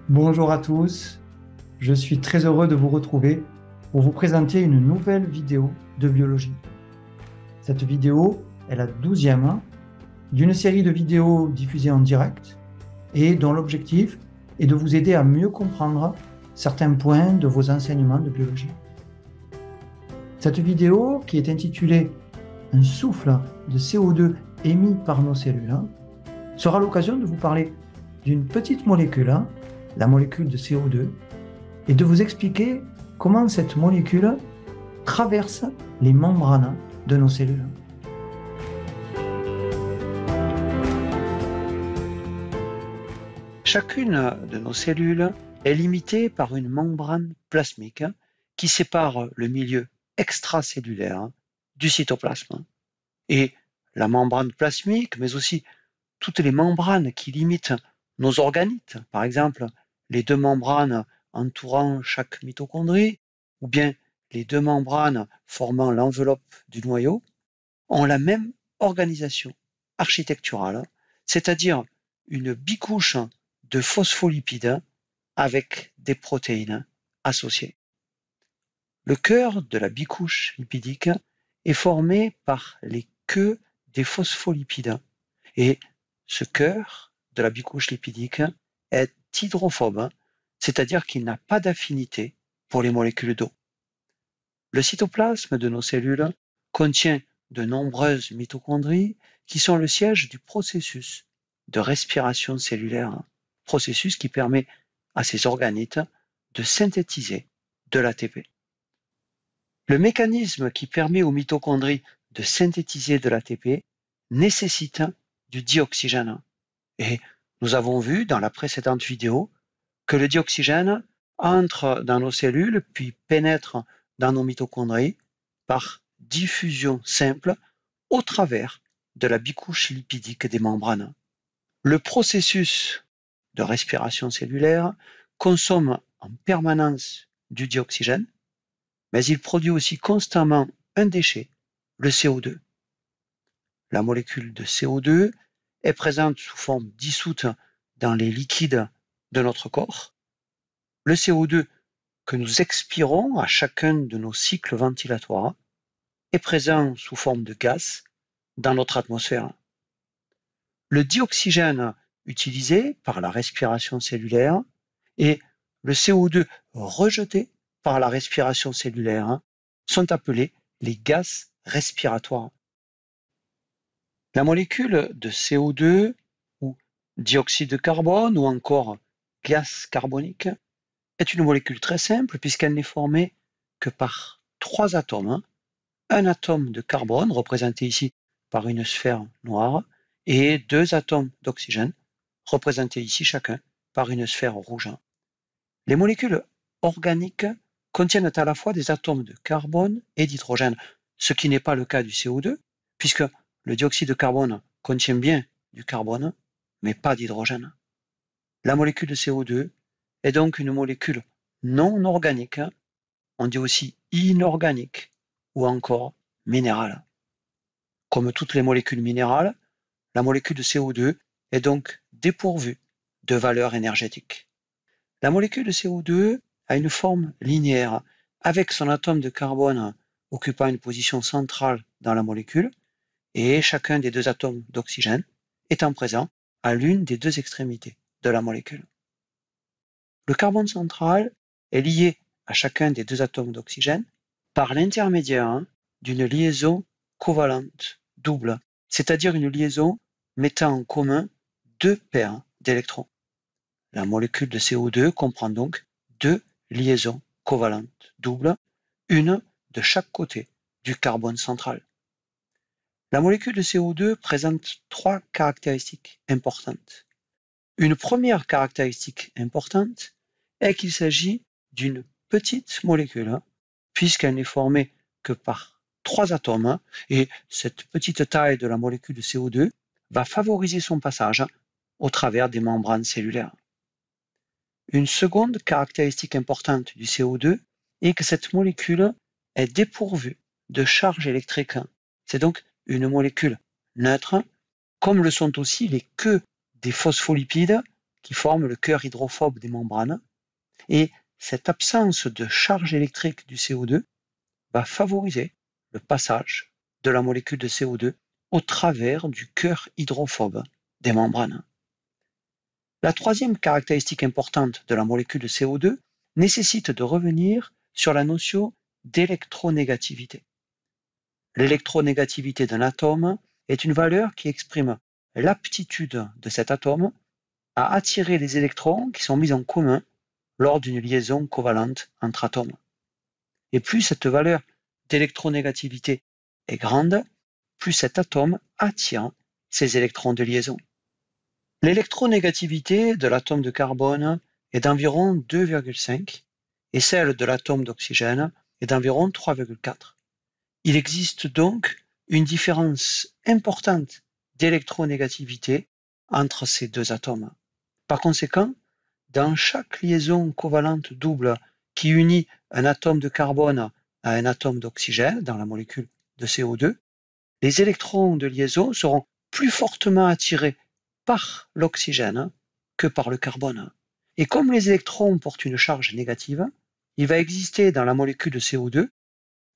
Bonjour à tous, je suis très heureux de vous retrouver pour vous présenter une nouvelle vidéo de biologie. Cette vidéo est la 12e d'une série de vidéos diffusées en direct et dont l'objectif est de vous aider à mieux comprendre certains points de vos enseignements de biologie. Cette vidéo, qui est intitulée « Un souffle de CO2 émis par nos cellules », sera l'occasion de vous parler d'une petite molécule, la molécule de CO2, et de vous expliquer comment cette molécule traverse les membranes de nos cellules. Chacune de nos cellules est limitée par une membrane plasmique qui sépare le milieu extracellulaire du cytoplasme. Et la membrane plasmique, mais aussi toutes les membranes qui limitent nos organites, par exemple les deux membranes entourant chaque mitochondrie, ou bien les deux membranes formant l'enveloppe du noyau, ont la même organisation architecturale, c'est-à-dire une bicouche de phospholipides avec des protéines associées. Le cœur de la bicouche lipidique est formé par les queues des phospholipides et ce cœur de la bicouche lipidique est hydrophobe, c'est-à-dire qu'il n'a pas d'affinité pour les molécules d'eau. Le cytoplasme de nos cellules contient de nombreuses mitochondries qui sont le siège du processus de respiration cellulaire, processus qui permet à ces organites de synthétiser de l'ATP. Le mécanisme qui permet aux mitochondries de synthétiser de l'ATP nécessite du dioxygène. Et nous avons vu dans la précédente vidéo que le dioxygène entre dans nos cellules puis pénètre dans nos mitochondries par diffusion simple au travers de la bicouche lipidique des membranes. Le processus de respiration cellulaire consomme en permanence du dioxygène, mais il produit aussi constamment un déchet, le CO2. La molécule de CO2 est présente sous forme dissoute dans les liquides de notre corps. Le CO2 que nous expirons à chacun de nos cycles ventilatoires est présent sous forme de gaz dans notre atmosphère. Le dioxygène utilisé par la respiration cellulaire et le CO2 rejeté par la respiration cellulaire sont appelés les gaz respiratoires. La molécule de CO2 ou dioxyde de carbone ou encore gaz carbonique est une molécule très simple puisqu'elle n'est formée que par 3 atomes. Un atome de carbone, représenté ici par une sphère noire, et 2 atomes d'oxygène, représentés ici chacun par une sphère rouge. Les molécules organiques contiennent à la fois des atomes de carbone et d'hydrogène, ce qui n'est pas le cas du CO2, puisque le dioxyde de carbone contient bien du carbone, mais pas d'hydrogène. La molécule de CO2 est donc une molécule non organique, on dit aussi inorganique, ou encore minérale. Comme toutes les molécules minérales, la molécule de CO2 est donc dépourvue de valeur énergétique. La molécule de CO2 a une forme linéaire, avec son atome de carbone occupant une position centrale dans la molécule, et chacun des 2 atomes d'oxygène étant présent à l'une des 2 extrémités de la molécule. Le carbone central est lié à chacun des 2 atomes d'oxygène par l'intermédiaire d'une liaison covalente double, c'est-à-dire une liaison mettant en commun 2 paires d'électrons. La molécule de CO2 comprend donc 2 liaisons covalentes doubles, une de chaque côté du carbone central. La molécule de CO2 présente 3 caractéristiques importantes. Une première caractéristique importante est qu'il s'agit d'une petite molécule, puisqu'elle n'est formée que par 3 atomes, et cette petite taille de la molécule de CO2 va favoriser son passage au travers des membranes cellulaires. Une seconde caractéristique importante du CO2 est que cette molécule est dépourvue de charge électrique. C'est donc une molécule neutre, comme le sont aussi les queues des phospholipides qui forment le cœur hydrophobe des membranes. Et cette absence de charge électrique du CO2 va favoriser le passage de la molécule de CO2 au travers du cœur hydrophobe des membranes. La troisième caractéristique importante de la molécule de CO2 nécessite de revenir sur la notion d'électronégativité. L'électronégativité d'un atome est une valeur qui exprime l'aptitude de cet atome à attirer les électrons qui sont mis en commun lors d'une liaison covalente entre atomes. Et plus cette valeur d'électronégativité est grande, plus cet atome attire ces électrons de liaison. L'électronégativité de l'atome de carbone est d'environ 2,5 et celle de l'atome d'oxygène est d'environ 3,4. Il existe donc une différence importante d'électronégativité entre ces deux atomes. Par conséquent, dans chaque liaison covalente double qui unit un atome de carbone à un atome d'oxygène dans la molécule de CO2, les électrons de liaison seront plus fortement attirés par l'oxygène que par le carbone. Et comme les électrons portent une charge négative, il va exister dans la molécule de CO2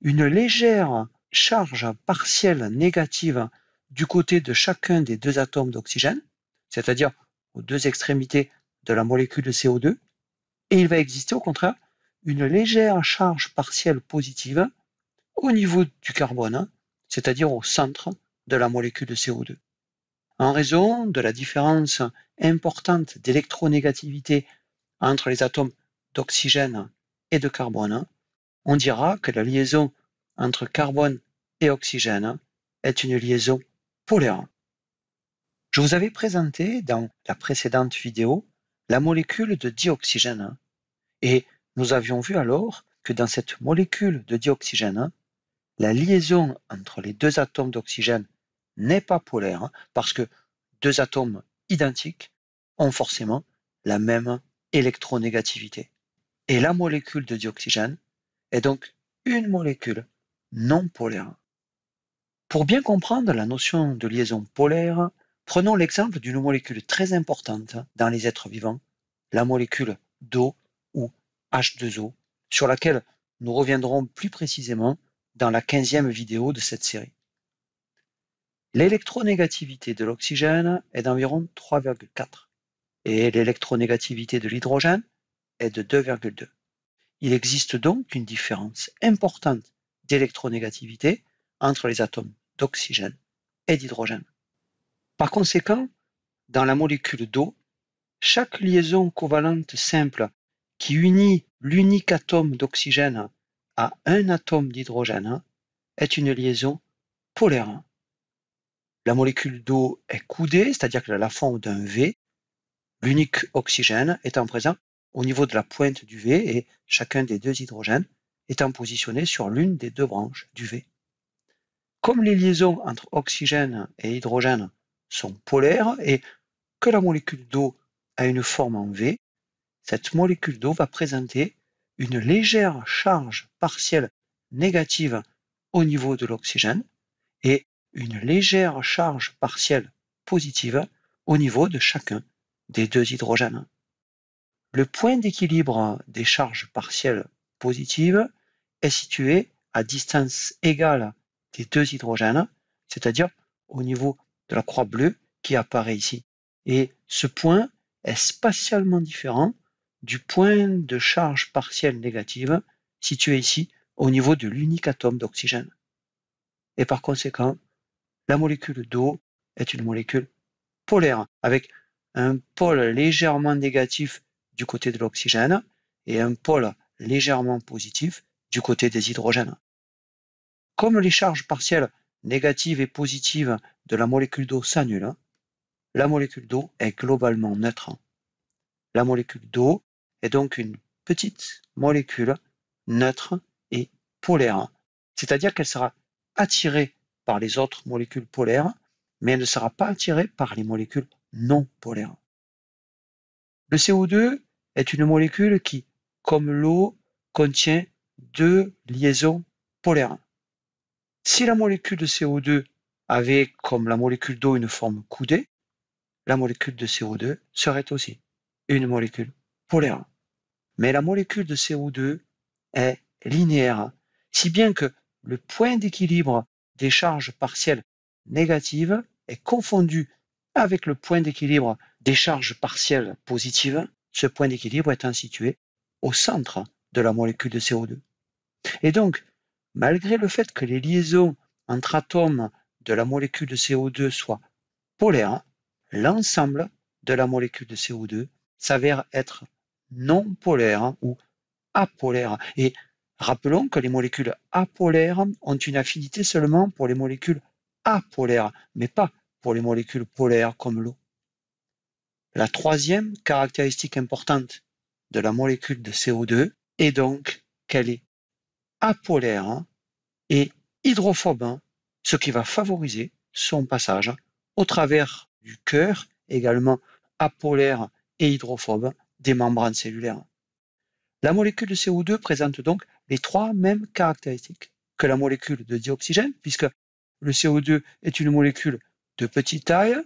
une légère charge partielle négative du côté de chacun des deux atomes d'oxygène, c'est-à-dire aux deux extrémités de la molécule de CO2, et il va exister au contraire une légère charge partielle positive au niveau du carbone, c'est-à-dire au centre de la molécule de CO2. En raison de la différence importante d'électronégativité entre les atomes d'oxygène et de carbone, on dira que la liaison entre carbone et oxygène est une liaison polaire. Je vous avais présenté dans la précédente vidéo la molécule de dioxygène et nous avions vu alors que dans cette molécule de dioxygène, la liaison entre les deux atomes d'oxygène n'est pas polaire parce que deux atomes identiques ont forcément la même électronégativité. Et la molécule de dioxygène est donc une molécule non polaire. Pour bien comprendre la notion de liaison polaire, prenons l'exemple d'une molécule très importante dans les êtres vivants, la molécule d'eau ou H2O, sur laquelle nous reviendrons plus précisément dans la 15e vidéo de cette série. L'électronégativité de l'oxygène est d'environ 3,4 et l'électronégativité de l'hydrogène est de 2,2. Il existe donc une différence importante d'électronégativité entre les atomes d'oxygène et d'hydrogène. Par conséquent, dans la molécule d'eau, chaque liaison covalente simple qui unit l'unique atome d'oxygène à un atome d'hydrogène est une liaison polaire. La molécule d'eau est coudée, c'est-à-dire qu'elle a la forme d'un V, l'unique oxygène étant présent au niveau de la pointe du V et chacun des deux hydrogènes étant positionné sur l'une des deux branches du V. Comme les liaisons entre oxygène et hydrogène sont polaires et que la molécule d'eau a une forme en V, cette molécule d'eau va présenter une légère charge partielle négative au niveau de l'oxygène et une légère charge partielle positive au niveau de chacun des deux hydrogènes. Le point d'équilibre des charges partielles positives est situé à distance égale des deux hydrogènes, c'est-à-dire au niveau de la croix bleue qui apparaît ici. Et ce point est spatialement différent du point de charge partielle négative situé ici au niveau de l'unique atome d'oxygène. Et par conséquent, la molécule d'eau est une molécule polaire, avec un pôle légèrement négatif du côté de l'oxygène et un pôle légèrement positif du côté des hydrogènes. Comme les charges partielles négatives et positives de la molécule d'eau s'annulent, la molécule d'eau est globalement neutre. La molécule d'eau est donc une petite molécule neutre et polaire, c'est-à-dire qu'elle sera attirée par les autres molécules polaires, mais elle ne sera pas attirée par les molécules non polaires. Le CO2 est une molécule qui, comme l'eau, contient deux liaisons polaires. Si la molécule de CO2 avait, comme la molécule d'eau, une forme coudée, la molécule de CO2 serait aussi une molécule polaire. Mais la molécule de CO2 est linéaire, si bien que le point d'équilibre des charges partielles négatives est confondu avec le point d'équilibre des charges partielles positives. Ce point d'équilibre étant situé au centre de la molécule de CO2. Et donc, malgré le fait que les liaisons entre atomes de la molécule de CO2 soient polaires, l'ensemble de la molécule de CO2 s'avère être non polaire ou apolaire. Et rappelons que les molécules apolaires ont une affinité seulement pour les molécules apolaires, mais pas pour les molécules polaires comme l'eau. La troisième caractéristique importante de la molécule de CO2 est donc qu'elle est apolaire et hydrophobe, ce qui va favoriser son passage au travers du cœur, également apolaire et hydrophobe, des membranes cellulaires. La molécule de CO2 présente donc les trois mêmes caractéristiques que la molécule de dioxygène, puisque le CO2 est une molécule de petite taille,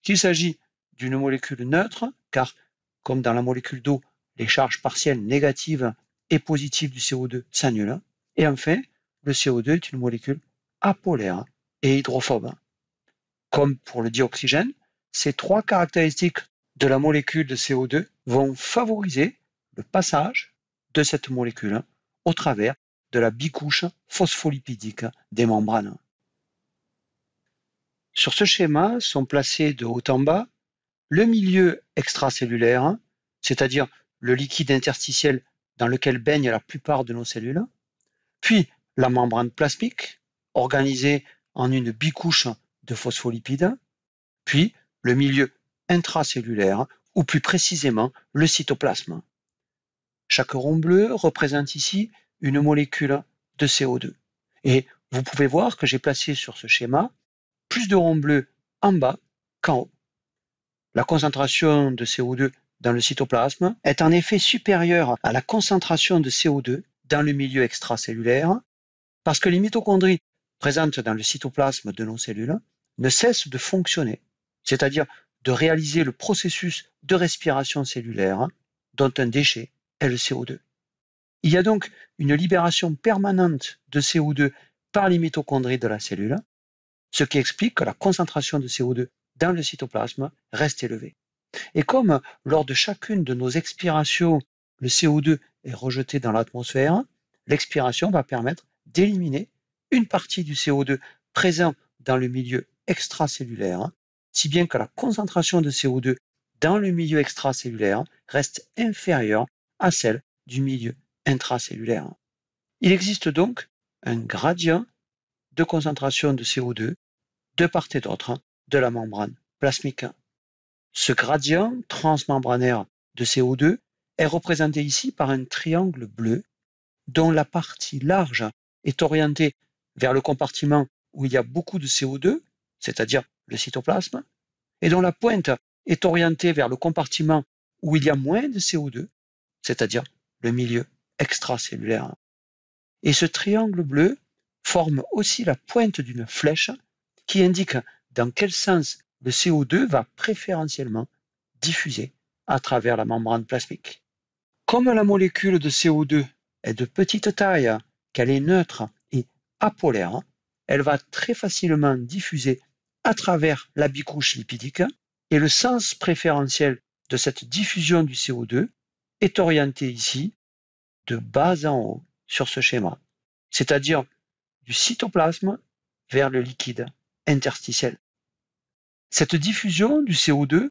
qu'il s'agit d'une molécule neutre, car comme dans la molécule d'eau, les charges partielles négatives et positives du CO2 s'annulent. Et enfin, le CO2 est une molécule apolaire et hydrophobe. Comme pour le dioxygène, ces trois caractéristiques de la molécule de CO2 vont favoriser le passage de cette molécule au travers de la bicouche phospholipidique des membranes. Sur ce schéma sont placés de haut en bas le milieu extracellulaire, c'est-à-dire le liquide interstitiel dans lequel baignent la plupart de nos cellules, puis la membrane plasmique, organisée en une bicouche de phospholipides, puis le milieu intracellulaire, ou plus précisément le cytoplasme. Chaque rond bleu représente ici une molécule de CO2. Et vous pouvez voir que j'ai placé sur ce schéma plus de ronds bleus en bas qu'en haut. La concentration de CO2 dans le cytoplasme est en effet supérieure à la concentration de CO2 dans le milieu extracellulaire, parce que les mitochondries présentes dans le cytoplasme de nos cellules ne cessent de fonctionner, c'est-à-dire de réaliser le processus de respiration cellulaire dont un déchet est le CO2. Il y a donc une libération permanente de CO2 par les mitochondries de la cellule, ce qui explique que la concentration de CO2 dans le cytoplasme reste élevée. Et comme lors de chacune de nos expirations, le CO2 est rejeté dans l'atmosphère, l'expiration va permettre d'éliminer une partie du CO2 présent dans le milieu extracellulaire, si bien que la concentration de CO2 dans le milieu extracellulaire reste inférieure à celle du milieu intracellulaire. Il existe donc un gradient de concentration de CO2 de part et d'autre de la membrane plasmique. Ce gradient transmembranaire de CO2 est représenté ici par un triangle bleu dont la partie large est orientée vers le compartiment où il y a beaucoup de CO2, c'est-à-dire le cytoplasme, et dont la pointe est orientée vers le compartiment où il y a moins de CO2, c'est-à-dire le milieu extracellulaire. Et ce triangle bleu forme aussi la pointe d'une flèche qui indique dans quel sens le CO2 va préférentiellement diffuser à travers la membrane plasmique. Comme la molécule de CO2 est de petite taille, qu'elle est neutre et apolaire, elle va très facilement diffuser à travers la bicouche lipidique et le sens préférentiel de cette diffusion du CO2 est orienté ici de bas en haut sur ce schéma, c'est-à-dire du cytoplasme vers le liquide interstitiel. Cette diffusion du CO2,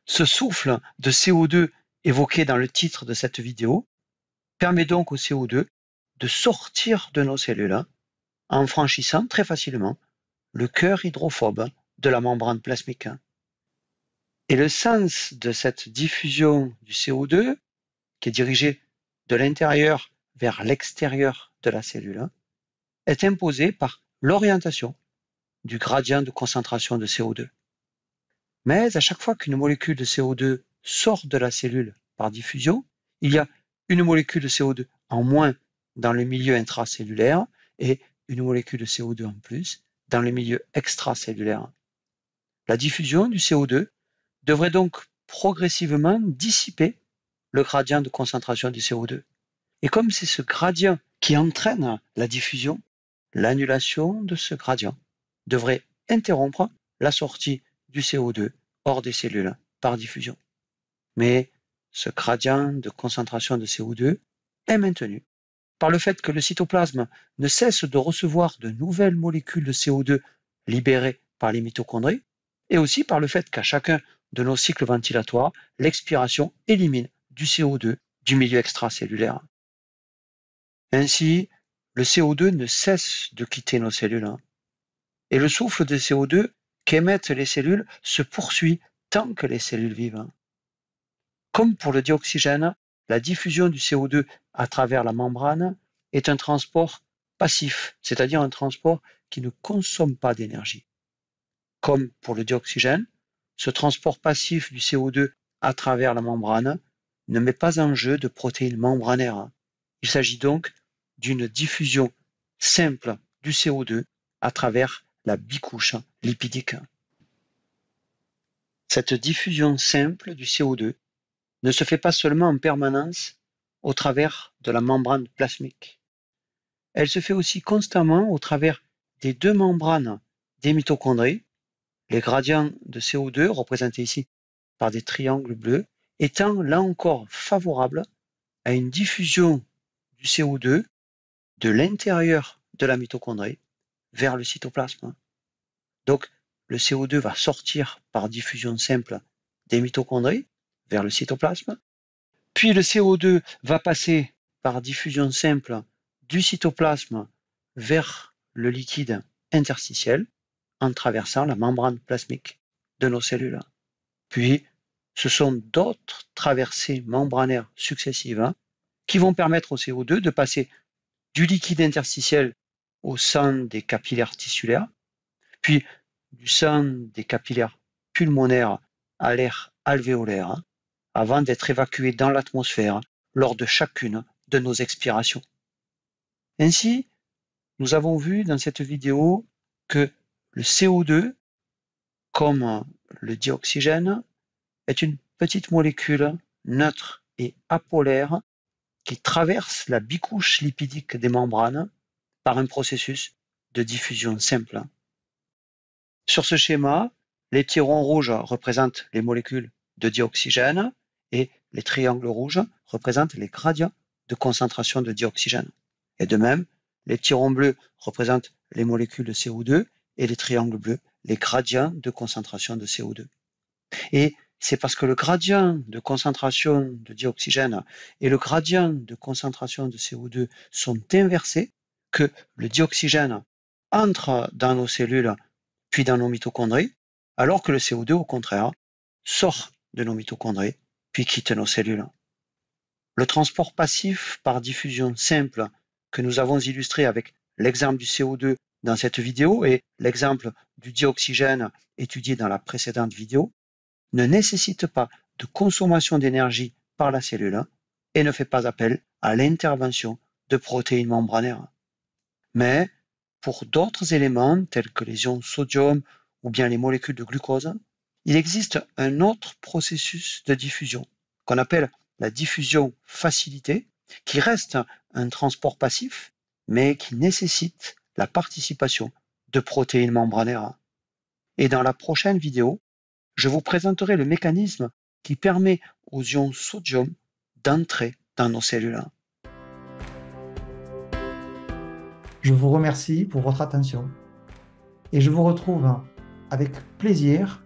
ce souffle de CO2 évoqué dans le titre de cette vidéo, permet donc au CO2 de sortir de nos cellules en franchissant très facilement le cœur hydrophobe de la membrane plasmique. Et le sens de cette diffusion du CO2, qui est dirigé de l'intérieur vers l'extérieur de la cellule, est imposé par l'orientation du gradient de concentration de CO2. Mais à chaque fois qu'une molécule de CO2 sort de la cellule par diffusion, il y a une molécule de CO2 en moins dans le milieu intracellulaire et une molécule de CO2 en plus dans le milieu extracellulaire. La diffusion du CO2 devrait donc progressivement dissiper le gradient de concentration du CO2. Et comme c'est ce gradient qui entraîne la diffusion, l'annulation de ce gradient devrait interrompre la sortie du CO2 hors des cellules par diffusion. Mais ce gradient de concentration de CO2 est maintenu par le fait que le cytoplasme ne cesse de recevoir de nouvelles molécules de CO2 libérées par les mitochondries, et aussi par le fait qu'à chacun de nos cycles ventilatoires, l'expiration élimine du CO2 du milieu extracellulaire. Ainsi, le CO2 ne cesse de quitter nos cellules, et le souffle de CO2 qu'émettent les cellules se poursuit tant que les cellules vivent. Comme pour le dioxygène, la diffusion du CO2 à travers la membrane est un transport passif, c'est-à-dire un transport qui ne consomme pas d'énergie. Comme pour le dioxygène, ce transport passif du CO2 à travers la membrane ne met pas en jeu de protéines membranaires. Il s'agit donc d'une diffusion simple du CO2 à travers la bicouche lipidique. Cette diffusion simple du CO2 ne se fait pas seulement en permanence au travers de la membrane plasmique. Elle se fait aussi constamment au travers des deux membranes des mitochondries, les gradients de CO2 représentés ici par des triangles bleus, étant là encore favorables à une diffusion du CO2 de l'intérieur de la mitochondrie vers le cytoplasme. Donc, le CO2 va sortir par diffusion simple des mitochondries vers le cytoplasme, puis le CO2 va passer par diffusion simple du cytoplasme vers le liquide interstitiel en traversant la membrane plasmique de nos cellules. Puis, ce sont d'autres traversées membranaires successives qui vont permettre au CO2 de passer du liquide interstitiel au sein des capillaires tissulaires, puis du sein des capillaires pulmonaires à l'air alvéolaire, avant d'être évacué dans l'atmosphère lors de chacune de nos expirations. Ainsi, nous avons vu dans cette vidéo que le CO2, comme le dioxygène, est une petite molécule neutre et apolaire qui traverse la bicouche lipidique des membranes par un processus de diffusion simple. Sur ce schéma, les petits ronds rouges représentent les molécules de dioxygène et les triangles rouges représentent les gradients de concentration de dioxygène. Et de même, les petits ronds bleus représentent les molécules de CO2 et les triangles bleus les gradients de concentration de CO2. Et c'est parce que le gradient de concentration de dioxygène et le gradient de concentration de CO2 sont inversés que le dioxygène entre dans nos cellules puis dans nos mitochondries, alors que le CO2, au contraire, sort de nos mitochondries puis quitte nos cellules. Le transport passif par diffusion simple que nous avons illustré avec l'exemple du CO2 dans cette vidéo et l'exemple du dioxygène étudié dans la précédente vidéo ne nécessite pas de consommation d'énergie par la cellule et ne fait pas appel à l'intervention de protéines membranaires. Mais pour d'autres éléments tels que les ions sodium ou bien les molécules de glucose, il existe un autre processus de diffusion qu'on appelle la diffusion facilitée, qui reste un transport passif, mais qui nécessite la participation de protéines membranaires. Et dans la prochaine vidéo, je vous présenterai le mécanisme qui permet aux ions sodium d'entrer dans nos cellules. Je vous remercie pour votre attention et je vous retrouve avec plaisir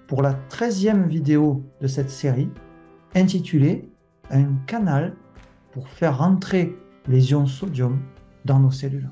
pour la 13e vidéo de cette série intitulée « Un canal pour faire entrer les ions sodium dans nos cellules ».